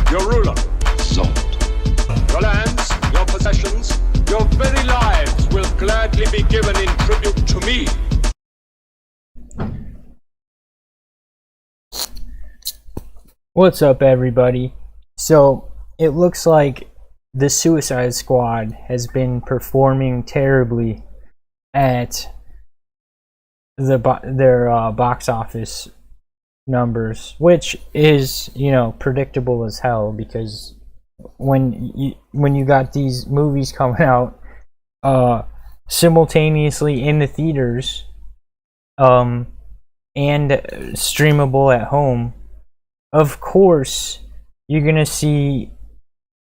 your ruler. Zod. Your lands, your possessions, your very lives will gladly be given in tribute to me. What's up, everybody? So it looks like the Suicide Squad has been performing terribly at their box office numbers, which is, you know, predictable as hell, because when you got these movies coming out simultaneously in the theaters and streamable at home, of course you're gonna see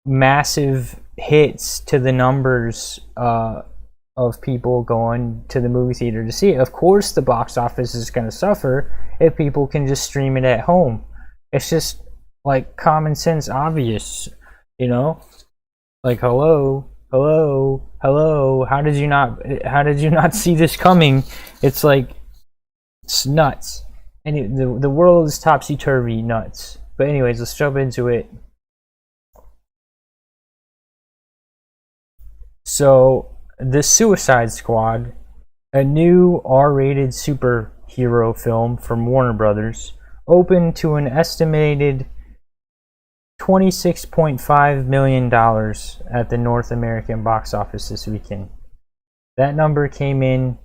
massive hits to the numbers of people going to the movie theater to see it. Of course the box office is gonna suffer if people can just stream it at home. It's just like common sense obvious, you know? Like, hello, how did you not see this coming? It's like, it's nuts. And the world is topsy-turvy nuts. But anyways, let's jump into it. So, The Suicide Squad, a new R-rated superhero film from Warner Brothers, opened to an estimated $26.5 million at the North American box office this weekend. That number came in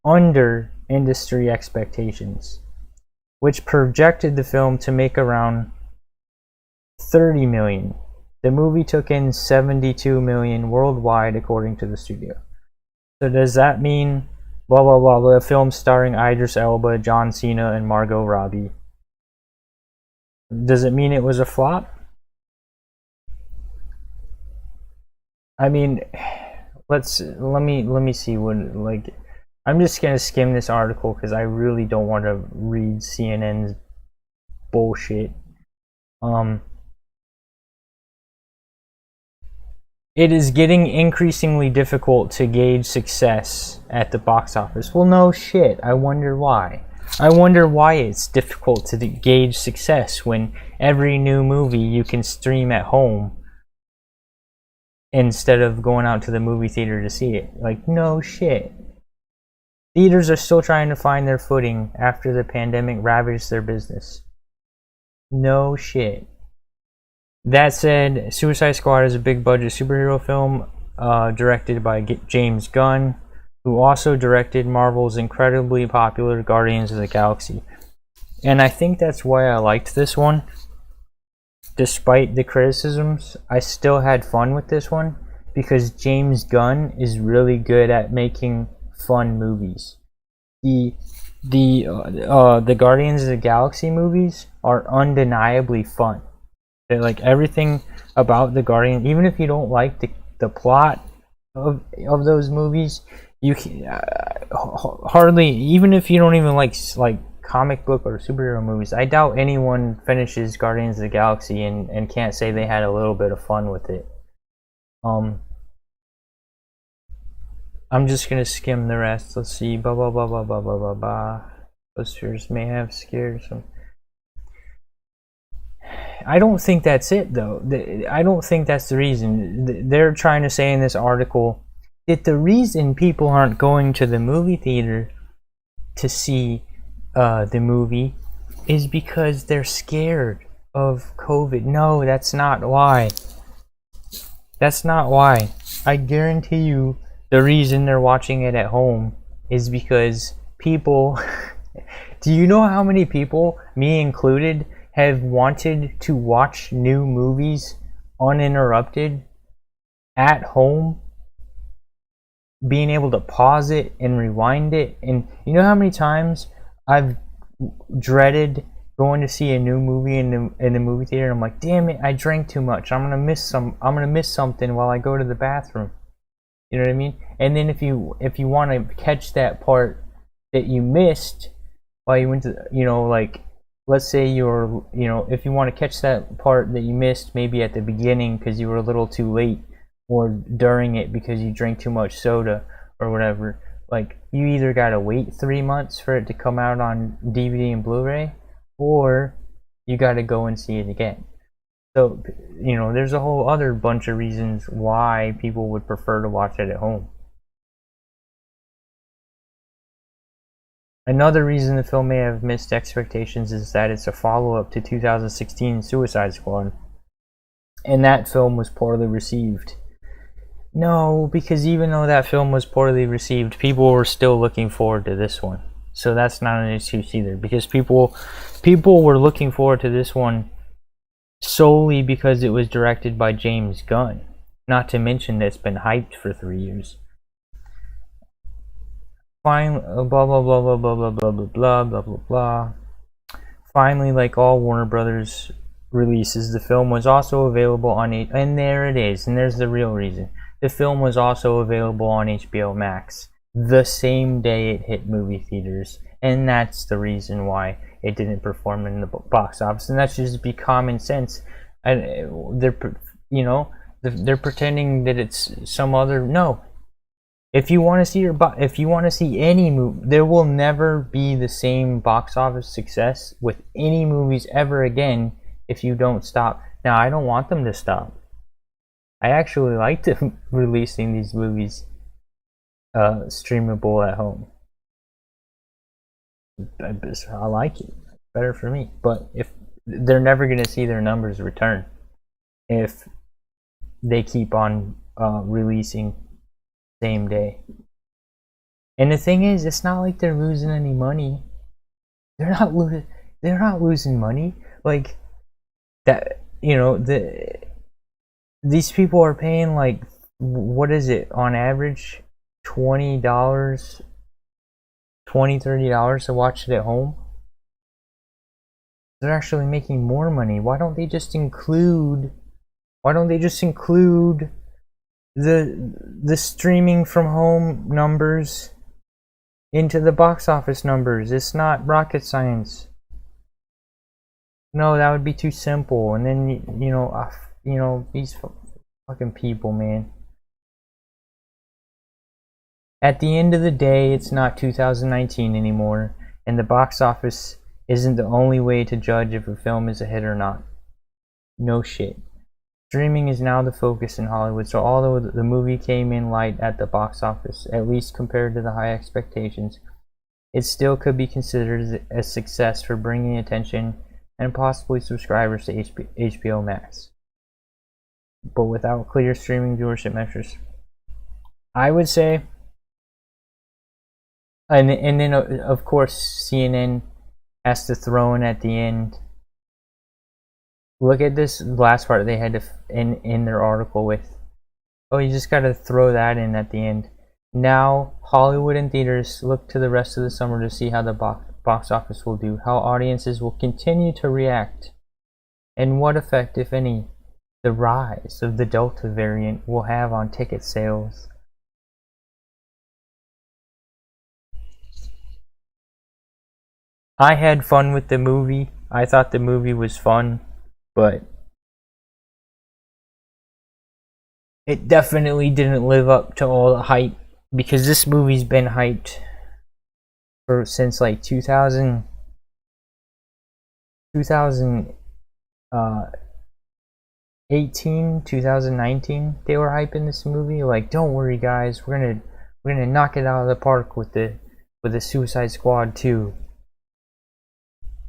under industry expectations, which projected the film to make around $30 million. The movie took in $72 million worldwide, according to the studio. So does that mean blah blah blah, the film starring Idris Elba, John Cena, and Margot Robbie? Does it mean it was a flop? I mean, let me see what, like, I'm just gonna skim this article because I really don't want to read CNN's bullshit. It is getting increasingly difficult to gauge success at the box office. Well, no shit. I wonder why. I wonder why it's difficult to gauge success when every new movie you can stream at home instead of going out to the movie theater to see it. Like, no shit. Theaters are still trying to find their footing after the pandemic ravaged their business. No shit. That said, Suicide Squad is a big budget superhero film directed by James Gunn, who also directed Marvel's incredibly popular Guardians of the Galaxy. And I think that's why I liked this one. Despite the criticisms, I still had fun with this one because James Gunn is really good at making fun movies. The Guardians of the Galaxy movies are undeniably fun. They're like, everything about the Guardian, even if you don't like the plot of those movies, you can hardly, even if you don't even like comic book or superhero movies, I doubt anyone finishes Guardians of the Galaxy and can't say they had a little bit of fun with it. I'm just gonna skim the rest. Let's see. Blah blah blah blah blah blah blah blah. Posters may have scared some. I don't think that's it, though. I don't think that's the reason. They're trying to say in this article that the reason people aren't going to the movie theater to see the movie is because they're scared of COVID. No, that's not why. That's not why. I guarantee you the reason they're watching it at home is because people... Do you know how many people, me included, have wanted to watch new movies uninterrupted at home, being able to pause it and rewind it? And you know how many times I've dreaded going to see a new movie in the movie theater, and I'm like, damn it, I drank too much, I'm gonna miss something while I go to the bathroom. You know what I mean? And then if you want to catch that part that you missed while you went to, you know, like, let's say if you want to catch that part that you missed maybe at the beginning because you were a little too late, or during it because you drank too much soda or whatever, like, you either gotta wait 3 months for it to come out on DVD and Blu-ray, or you gotta go and see it again. So, there's a whole other bunch of reasons why people would prefer to watch it at home. Another reason the film may have missed expectations is that it's a follow-up to 2016 Suicide Squad, and that film was poorly received. No, because even though that film was poorly received, people were still looking forward to this one. So that's not an excuse either, because people were looking forward to this one solely because it was directed by James Gunn. Not to mention that it's been hyped for 3 years. Fine, blah blah blah blah blah blah blah blah blah blah blah blah. Finally, like all Warner Brothers releases, the film was also available on and there it is, and there's the real reason. The film was also available on HBO Max the same day it hit movie theaters, and that's the reason why it didn't perform in the box office. And that's just be common sense. And they're pretending that it's some other. No, if you want to see any movie, there will never be the same box office success with any movies ever again if you don't stop. Now, I don't want them to stop. I actually like them releasing these movies streamable at home. I like it. Better for me. But if they're never going to see their numbers return if they keep on releasing same day. And the thing is, it's not like they're losing any money. They're not losing money. Like that, these people are paying like, what is it on average, $20, $30 to watch it at home. They're actually making more money. Why don't they just include the streaming from home numbers into the box office numbers? It's not rocket science. No, that would be too simple. And then these fucking people, man. At the end of the day, it's not 2019 anymore, and the box office isn't the only way to judge if a film is a hit or not. No shit. Streaming is now the focus in Hollywood, so although the movie came in light at the box office, at least compared to the high expectations, it still could be considered a success for bringing attention and possibly subscribers to HBO Max. But without clear streaming viewership measures, I would say, and then of course CNN has to throw in at the end. Look at this last part they had to in their article with, oh, you just got to throw that in at the end. Now Hollywood and theaters look to the rest of the summer to see how the box office will do, how audiences will continue to react, and what effect, if any, the rise of the Delta variant will have on ticket sales. I had fun with the movie. I thought the movie was fun, but it definitely didn't live up to all the hype, because this movie's been hyped since like 2018, 2019. They were hyping this movie like, don't worry guys, we're gonna knock it out of the park with the Suicide Squad 2.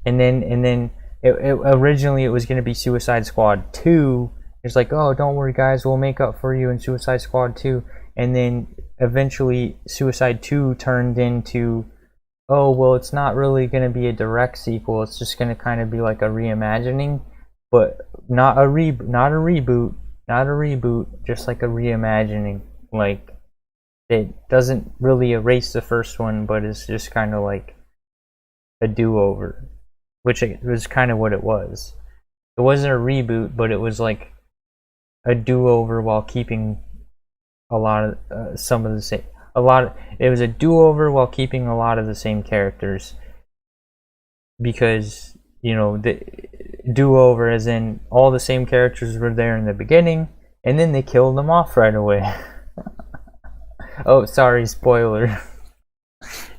And then originally it was going to be Suicide Squad 2. It's like, oh, don't worry guys, we'll make up for you in Suicide Squad 2. And then eventually Suicide 2 turned into, oh, well, it's not really going to be a direct sequel. It's just going to kind of be like a reimagining, but not a reboot, just like a reimagining. Like, it doesn't really erase the first one, but it's just kind of like a do-over. Which it was kind of what it was. It wasn't a reboot, but it was like a do-over while keeping a lot of it was a do-over while keeping a lot of the same characters. Because, the do-over as in all the same characters were there in the beginning, and then they killed them off right away. Oh, sorry, spoiler.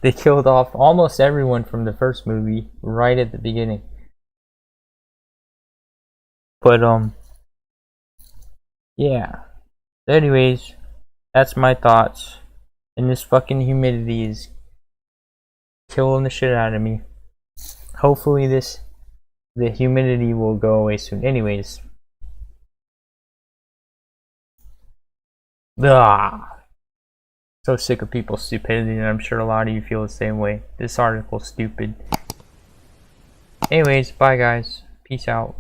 They killed off almost everyone from the first movie right at the beginning. But yeah. Anyways, that's my thoughts. And this fucking humidity is killing the shit out of me. Hopefully the humidity will go away soon. Anyways. So sick of people's stupidity, and I'm sure a lot of you feel the same way. This article's stupid. Anyways, bye guys. Peace out.